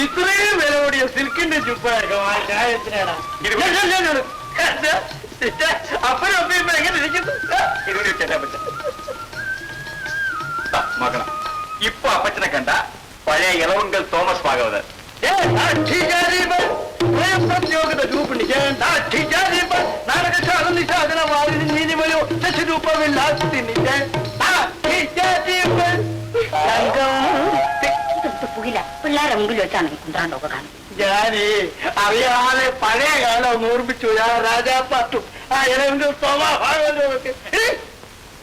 ഇത്രയും വില കൂടിയ സിൽക്കിന്റെ ചുപ്പൊക്കെ വാങ്ങിക്കാനാണ്. അപ്പനും അപ്പയും എങ്ങനെ ഇരിക്കുന്നു? നോക്കണം, ഇപ്പൊ അപ്പച്ചനെ കണ്ട പഴയ ഇളവുങ്കൽ തോമസ് ഭാഗവതർ. പിള്ളേരെ മുമ്പിൽ വെച്ചാണ് കുന്ത്രാണ്ടൊക്കെ കാണും. ഞാനേ അറിയാതെ പഴയ കാലം ഒന്ന് ഓർമ്മിച്ചു. ഞാൻ രാജാപ്പാട്ടും ആ ഇളവുങ്കൽ തോമസ് ഭാഗവതരൊക്കെ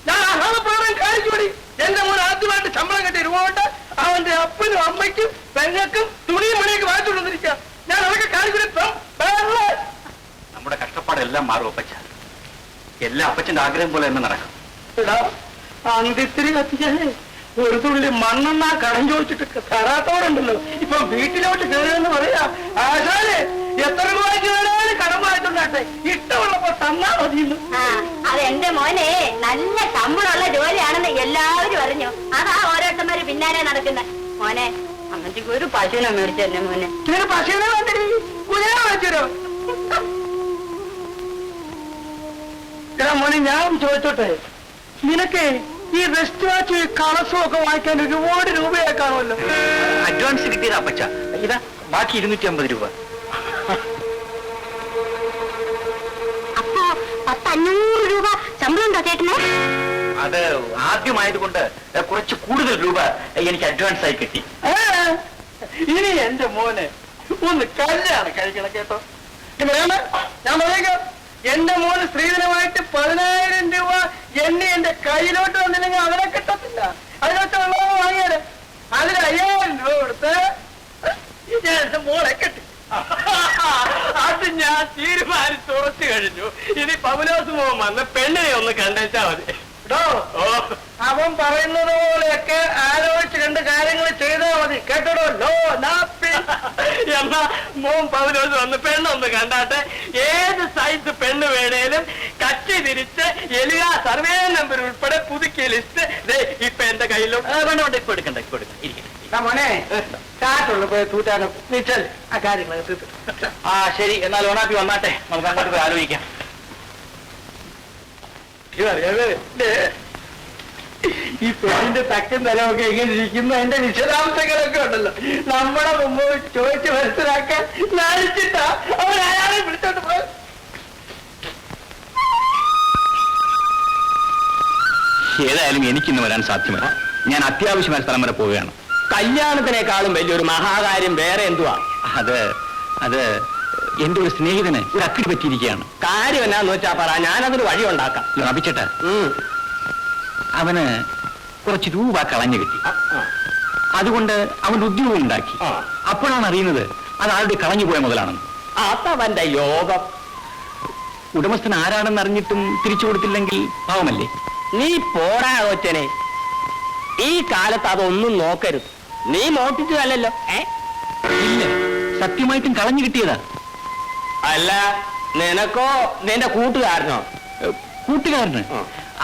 ഞാൻ അഹമപ്രകാരം കാണിച്ചുകൂടി. എന്റെ മോൻ ആദ്യമായിട്ട് ശമ്പളം കെട്ടി രൂപ കൊണ്ട് അവന്റെ അപ്പനും അമ്മയ്ക്കും പെങ്ങൾക്കും തുണിയും മണിയൊക്കെ വാങ്ങിച്ചുകൊണ്ടിരിക്കുക. ഞാൻ അതൊക്കെ കാണിക്കൂടി. നമ്മുടെ കഷ്ടപ്പാടെല്ലാം മാറും അപ്പച്ച. എല്ലാ അപ്പച്ചന്റെ ആഗ്രഹം പോലെ തന്നെ നടക്കും. അന്തിത്തിരി കത്തിച്ചാലേ ഒരു തുള്ളി മണ്ണെണ്ണ കടം ചോദിച്ചിട്ട് തരാത്തോടുണ്ടല്ലോ. ഇപ്പൊ വീട്ടിലോട്ട് കയറിയെന്ന് പറയാ. ആശാലെ എത്ര രൂപ വേണേലും കടം വാങ്ങിച്ചോണ്ടാട്ടെ, ഇഷ്ടമുള്ളപ്പോ തന്നാ മതിയുള്ളൂ. അത് എന്റെ മോനെ നല്ല ശമ്പളമുള്ള ജോലിയാണെന്ന് എല്ലാവരും അറിഞ്ഞു. അതാ ഓരോരുത്തന്മാര് പിന്നാലെ നടക്കുന്ന. മോനെ അങ്ങനത്തെ ഒരു പശുവിനെ മേടിച്ചു തന്നെ മോനെ. ഇതിന് പശുവിനെ വേണ്ടടി, കുതിര വാങ്ങിച്ചോ. മോനെ ഞാൻ ചോദിച്ചോട്ടെ, നിനക്ക് ഈ റെസ്റ്റ് വാച്ചും ഈ കളസും ഒക്കെ വാങ്ങിക്കാൻ ഒരുപാട് രൂപയെ കാണുമല്ലോ. അഡ്വാൻസ് കിട്ടിയത് അപ്പച്ച. ഇതാ ബാക്കി 250 രൂപ. അപ്പോ 500 രൂപ ശമ്പളം ഉണ്ടോ ചേട്ടന്? അത് ആദ്യമായതുകൊണ്ട് കുറച്ച് കൂടുതൽ രൂപ എനിക്ക് അഡ്വാൻസ് ആയി കിട്ടി. ഇനി എന്റെ മോനെ ഒന്ന് കല്യാണം കഴിക്കണം കേട്ടോ. ഞാൻ പറയാം, എന്റെ മോന് സ്ത്രീധനമായിട്ട് 10,000 രൂപ എന്റെ കയ്യിലോട്ട് വന്നില്ലെങ്കിൽ അവനെ കിട്ടത്തില്ല. അതിനൊക്കെ വെള്ളം വാങ്ങിയാല് അതിന് 5,000 രൂപ കൊടുത്ത് ഞാൻ എന്റെ മോളെ കെട്ടി. അത് ഞാൻ തീരുമാനിച്ച് ഉറച്ചു കഴിഞ്ഞു. ഇനി പൗലോസ് മോൻ വന്ന് പെണ്ണിനെ ഒന്ന് കണ്ടേച്ചാ മതി. അവൻ പറയുന്നത് പോലെയൊക്കെ ആലോചിച്ച് രണ്ട് കാര്യങ്ങൾ ചെയ്താൽ മതി കേട്ടോ. ലോ നാപ്പി എന്നാ മോൻ പൗലോസ് വന്ന് പെണ്ണൊന്ന് കണ്ടാട്ടെ. ഏത് സൈസ് പെണ്ണ് വേണേലും കച്ചി തിരിച്ച് എലിയ സർവേ നമ്പർ ഉൾപ്പെടെ പുതുക്കിയ ലിസ്റ്റ് ഇപ്പൊ എന്റെ കയ്യിലും വേണ്ട. ഇപ്പൊ എടുക്കണ്ട, ഇപ്പൊ എടുക്കാം മോനെ. കാറ്റുള്ളു പോയി തൂറ്റാനോ നീച്ചാൽ ആ കാര്യങ്ങൾ. ആ ശരി, എന്നാൽ ഓണാപ്പി വന്നാട്ടെ, നമുക്ക് അങ്ങോട്ട് പോയി ആലോചിക്കാം. ഈ പെണ്ണിന്റെ തക്കും തലമൊക്കെ എങ്ങനെ ഇരിക്കുന്നു, അതിന്റെ വിശദാംശങ്ങളൊക്കെ ഉണ്ടല്ലോ. നമ്മുടെ മുമ്പ് ചോദിച്ച് മനസ്സിലാക്കാൻ നാണിച്ചിട്ടാ അവൻ അയാളെ വിളിച്ചോണ്ട് പോയി. ഏതായാലും എനിക്കിന്ന് വരാൻ സാധ്യമല്ല. ഞാൻ അത്യാവശ്യമായ സ്ഥലം വരെ പോവുകയാണ്. കല്യാണത്തിനേക്കാളും വലിയൊരു മഹാകാര്യം വേറെ എന്തുവാ? അത് എന്റെ ഒരു സ്നേഹിതന് ഒരു അക്കിടി പറ്റിയിരിക്കുകയാണ്. കാര്യം എന്നാന്ന് വെച്ചാ പറ, ഞാനതൊരു വഴി ഉണ്ടാക്കാം. ലഭിച്ചേട്ടാ, അവന് കുറച്ച് രൂപ കളഞ്ഞു കിട്ടി. അതുകൊണ്ട് അവൻ ഉദ്യോഗം ഉണ്ടാക്കി. അപ്പോഴാണ് അറിയുന്നത് അത് ആരുടെ കളഞ്ഞു പോയ മുതലാണെന്ന്. അതവന്റെ യോഗം. ഉടമസ്ഥൻ ആരാണെന്ന് അറിഞ്ഞിട്ടും തിരിച്ചു കൊടുത്തില്ലെങ്കിൽ പാവമല്ലേ? നീ പോടാ കൊച്ചനെ. ഈ കാലത്ത് അതൊന്നും നോക്കരുത്. നീ മോട്ടിച്ചതല്ലോ. ഇല്ല, സത്യമായിട്ടും കളഞ്ഞു കിട്ടിയതാ. അല്ല, നിനക്കോ നിന്റെ കൂട്ടുകാരനോ? കൂട്ടുകാരന്.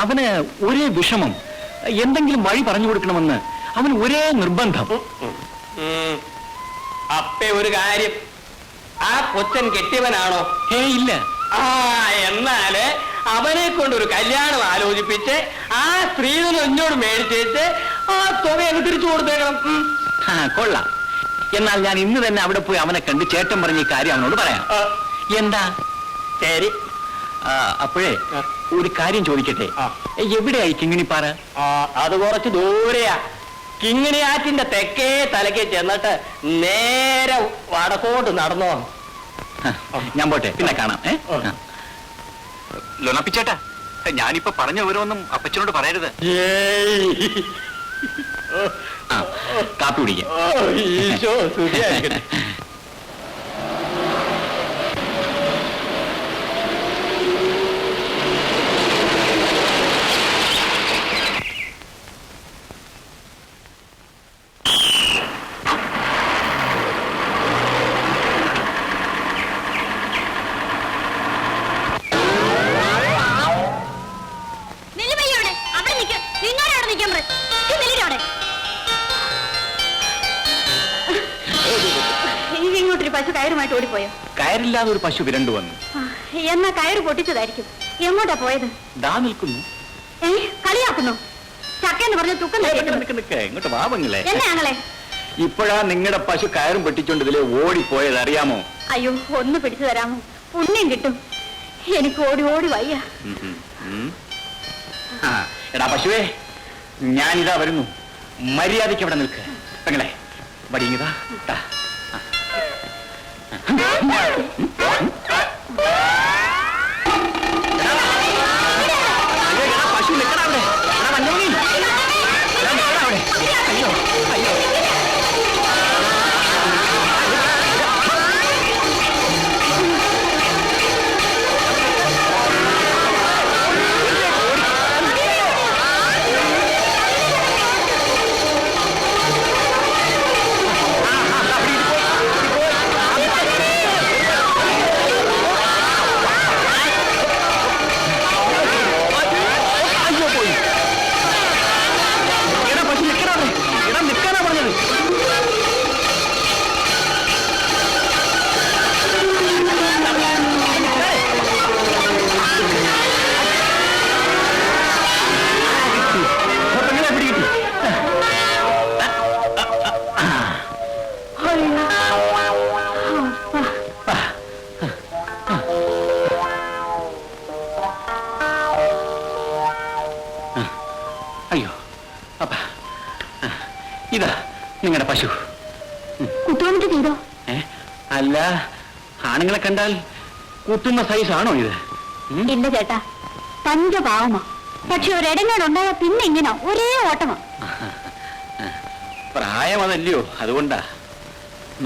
അവന് ഒരേ വിഷമം, എന്തെങ്കിലും വഴി പറഞ്ഞു കൊടുക്കണമെന്ന് അവന് ഒരേ നിർബന്ധം. അപ്പേ ഒരു കാര്യം, ആ കൊച്ചൻ കെട്ടിയവനാണോ? ഇല്ല. എന്നാല് അവനെ കൊണ്ടൊരു കല്യാണം ആലോചിപ്പിച്ച് ആ സ്ത്രീധനം എന്നോട് മേടിച്ചേച്ച് ആ തുക അങ്ങ് തിരിച്ചു കൊടുത്തേക്കണം. കൊള്ളാം. എന്നാൽ ഞാൻ ഇന്ന് തന്നെ അവിടെ പോയി അവനെ കണ്ട് ചേട്ടൻ പറഞ്ഞ ഈ കാര്യം അവനോട് പറയാം. എന്താ? ശരി. അപ്പോഴേ ഒരു കാര്യം ചോദിക്കട്ടെ, എവിടെയായി കിങ്ങിണിപ്പാറ? അത് കുറച്ച് ദൂരെയാ. കിങ്ങിണിയാറ്റിന്റെ തെക്കേ തലക്ക് ചെന്നിട്ട് നേരെ വടക്കോട്ട് നടന്നോ. ഞാൻ പോട്ടെ, പിന്നെ കാണാം. ലൊണപ്പിച്ചേട്ടാ, ഞാനിപ്പോ പറഞ്ഞ ഓരോന്നും അപ്പച്ചനോട് പറയരുത്. കാപ്പി കുടിക്കാം. പശു കയറുമായിട്ട് ഓടിപ്പോയോ? കയറില്ലാതെ ഒരു പശു വിരണ്ടു വന്നു. എന്നാ കയറ് പൊട്ടിച്ചതായിരിക്കും. എങ്ങോട്ടാ പോയത്? ദാ നിൽക്കുന്നു. കളിയാക്കുന്നു. ചക്കെന്ന് പറഞ്ഞ തുക്കം ഇങ്ങോട്ട് വാവങ്ങളെ. എന്നെ ഞങ്ങളെ ഇപ്പോഴാ നിങ്ങളുടെ പശു കയറും പെട്ടിച്ചോണ്ട് ഇതിലെ ഓടിപ്പോയത്, അറിയാമോ? അയ്യോ, ഒന്ന് പിടിച്ചു തരാമോ? പുണ്യം കിട്ടും. എനിക്ക് ഓടി ഓടി വയ്യ. എടാ പശുവേ, ഞാനിതാ വരുന്നു. മര്യാദയ്ക്ക് അവിടെ നിൽക്ക്. പെങ്ങളെ വടിയതാ. പശു നിൽക്കണ അവിടെ. അയ്യോ അയ്യോ. അയ്യോ അപ്പ, ഇതാ നിങ്ങളുടെ പശു. കുത്തുവന്നിട്ട് ചെയ്തോ? അല്ല, ആണുങ്ങളെ കണ്ടാൽ കുത്തുന്ന സൈസാണോ ഇത്? ഇല്ല ചേട്ടാ, പഞ്ചപാവമാ. പക്ഷെ ഒരിടങ്ങാടുണ്ടായ പിന്നെ ഇങ്ങനെ ഒരേ ഓട്ടമാ. പ്രായം അതല്ലയോ, അതുകൊണ്ടാ.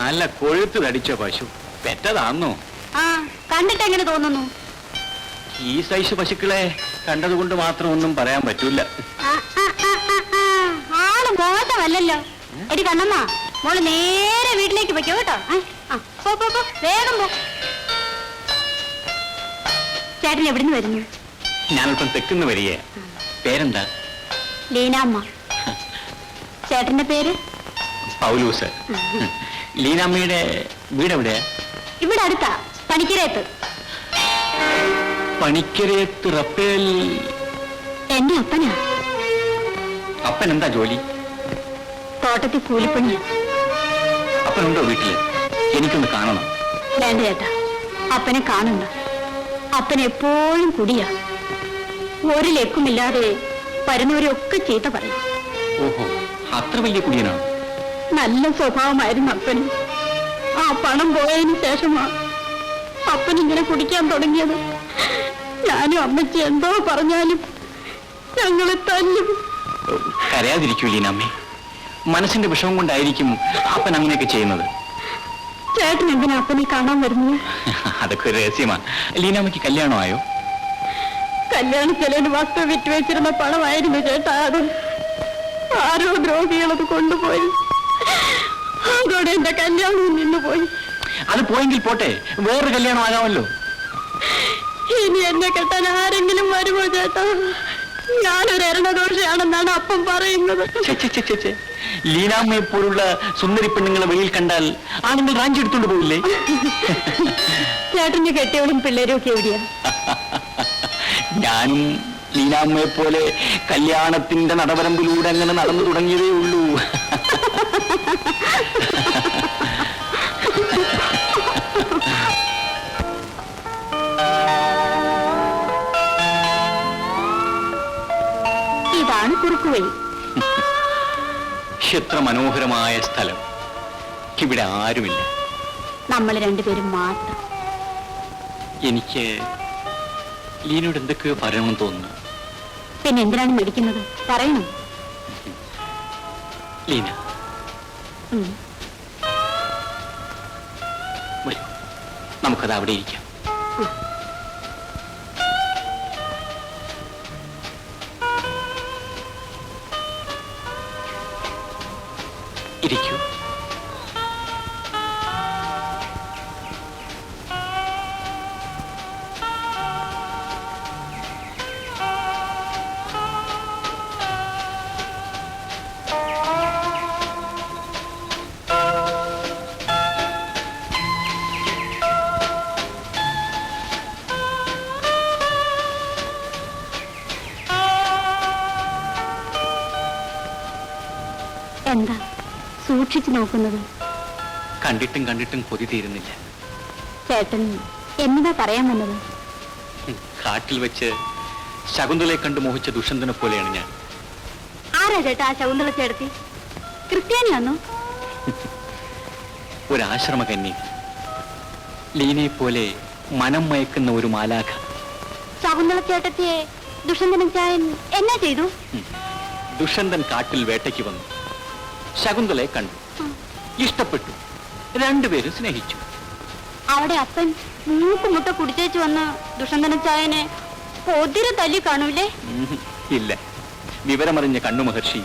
നല്ല കൊഴുത്ത് തടിച്ച പശു. പെറ്റതാന്നോ? ആ, കണ്ടിട്ട് എങ്ങനെ തോന്നുന്നു? ഈ സൈസ് പശുക്കളെ കണ്ടതുകൊണ്ട് മാത്രം ഒന്നും പറയാൻ പറ്റൂല. ആള് മോശമല്ലല്ലോ. എടി കണ്ണമ്മ, മോള് നേരെ വീട്ടിലേക്ക് വെക്കോ കേട്ടോ. വേഗം പോ. ചേട്ടൻ എവിടുന്ന് വരുന്നു? ഞാനിപ്പം തെക്കുന്ന് വരിക. പേരെന്താ? ലീനാമ്മ. ചേട്ടന്റെ പേര്? പൗലൂസ്. ലീനാമ്മയുടെ വീടെവിടെയാ? ഇവിടെ അടുത്താ, പണിക്കരയത്ത്. പണിക്കരയത്ത് റപ്പേൽ. എന്റെ അപ്പനാ. അപ്പൻ എന്താ ജോലി? തോട്ടത്തിൽ കൂലിപ്പണിയാ. അപ്പനുണ്ടോ വീട്ടില്? എനിക്കൊന്ന് കാണണം. വേണ്ട ചേട്ടാ, അപ്പനെ കാണണ്ട. അപ്പൻ എപ്പോഴും കുടിയാ. ഒരു ലക്കുമില്ലാതെ വരുന്നവരെയൊക്കെ ചീത്ത പറയും. ഓഹോ, അത്ര വലിയ കുടിയനാണ്. നല്ല സ്വഭാവമായിരുന്നു അപ്പന്. ആ പണം പോയതിനു ശേഷമാ അപ്പൻ ഇങ്ങനെ കുടിക്കാൻ തുടങ്ങിയത്. ഞാനും അമ്മച്ചി എന്തോ പറഞ്ഞാലും ഞങ്ങളെ തല്ലും. കരയാതിരിക്കൂ ലീനാമ്മേ. മനസ്സിന്റെ വിഷമം കൊണ്ടായിരിക്കും അപ്പൻ അങ്ങനെയൊക്കെ ചെയ്യുന്നത്. ചേട്ടൻ എന്തിനാ അപ്പനെ കാണാൻ വരുന്നത്? അതൊക്കെ ഒരു രഹസ്യമാണ്. ലീനാമ്മയ്ക്ക് കല്യാണമായോ? കല്യാണ ചെലവിന് വസ്തു വിറ്റുവെച്ചിരുന്ന പണമായിരുന്നു ചേട്ടാ. അത് ആരോ ദ്രോഹികളത് കൊണ്ടുപോയി. അതോടെ എന്റെ കല്യാണം നിന്നുപോയി. അത് പോയെങ്കിൽ പോട്ടെ, വേറൊരു കല്യാണം ആകാമല്ലോ. ഇനി എന്നെ കെട്ടാൻ ആരെങ്കിലും വരുമോ ചേട്ടാ? ഞാനൊരു എരണദോഷയാണെന്നാണ് അപ്പം പറയുന്നത്. ലീനാമ്മയെ പോലുള്ള സുന്ദരി പെണ്ണുങ്ങളെ വെളിയിൽ കണ്ടാൽ ആണുങ്ങൾ റാഞ്ചി എടുത്തോണ്ട് പോയില്ലേ? ചേട്ടന് കെട്ടിയവളും പിള്ളേരും ഒക്കെ എവിടെയാ? ഞാനും ലീനാമ്മയെ പോലെ കല്യാണത്തിന്റെ നടവരമ്പിലൂടെ അങ്ങനെ നടന്നു തുടങ്ങിയതേ ഉള്ളൂ. ഇതാണ് കുറുക്കുവഴി. എത്ര മനോഹരമായ സ്ഥലം. ഇവിടെ ആരുമില്ല, നമ്മൾ രണ്ടുപേരും മാത്രം. എനിക്ക് ലീനോട് എന്തൊക്കെയോ പറയണമെന്ന് തോന്നുന്നു. പിന്നെ എന്തിനാണ് മേടിക്കുന്നത്? പറയണം. ലീന വരൂ, നമുക്കത് അവിടെ ഇരിക്കാം. ഇരിക്കൂ. എന്താ സൂക്ഷിച്ചു നോക്കുന്നത്? കണ്ടിട്ടും കണ്ടിട്ടും കൊതി തീരുന്നില്ല. ചേട്ടൻ എന്നതാ പറയാൻ വന്നത്? കാട്ടിൽ വെച്ച് ശകുന്തളയെ കണ്ടു മോഹിച്ച ദുഷ്യന്തനെ പോലെയാണ് ഞാൻ. ആരാ ചേട്ടാ ആ ശകുന്തള ചേർത്തി? ക്രിസ്ത്യാനിയാണോ? ഒരാശ്രമ കന്യ, ലീനയെ പോലെ മനം മയക്കുന്ന ഒരു മാലാഖ. ശകുന്തള ചേട്ടത്തിയെ ദുഷ്യന്തനൻ ചായൻ എന്നാ ചെയ്തു? ദുഷ്യന്തൻ കാട്ടിൽ വേട്ടയ്ക്ക് വന്നു, ശകുന്തളയെ കണ്ടു, ഇഷ്ടപ്പെട്ടു, രണ്ടുപേരും സ്നേഹിച്ചു. അവിടെ അപ്പൻ മൂക്കുമുട്ട കുടിച്ചേച്ചു വന്ന ദുഷ്യന്തനൻ ചായനെ പൊതിരെ തല്ലി കാണൂലേ? ഇല്ല, വിവരമറിഞ്ഞ കണ്ണു മഹർഷി